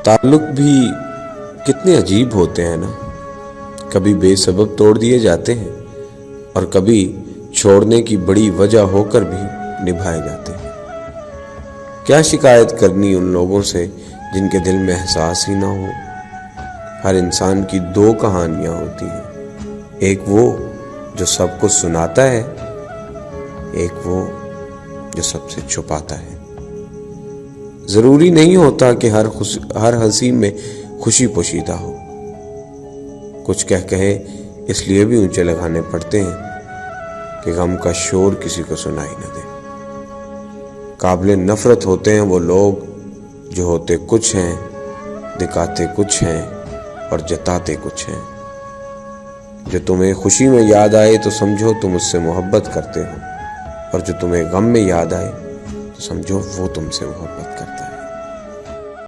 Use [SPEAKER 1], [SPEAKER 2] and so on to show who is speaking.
[SPEAKER 1] ताल्लुक भी कितने अजीब होते हैं ना। कभी बेसबब तोड़ दिए जाते हैं और कभी छोड़ने की बड़ी वजह होकर भी निभाए जाते हैं। क्या शिकायत करनी उन लोगों से जिनके दिल में एहसास ही ना हो। हर इंसान की दो कहानियां होती हैं, एक वो जो सबको सुनाता है, एक वो जो सबसे छुपाता है। जरूरी नहीं होता कि हर हंसी में खुशी पोशीदा हो। कुछ कह कहे इसलिए भी ऊंचे लगाने पड़ते हैं कि गम का शोर किसी को सुनाई न दे। काबिले नफरत होते हैं वो लोग जो होते कुछ हैं, दिखाते कुछ हैं और जताते कुछ हैं। जो तुम्हें खुशी में याद आए तो समझो तुम उससे मोहब्बत करते हो, और जो तुम्हें गम में याद आए तो समझो वो तुमसे मोहब्बत करता है।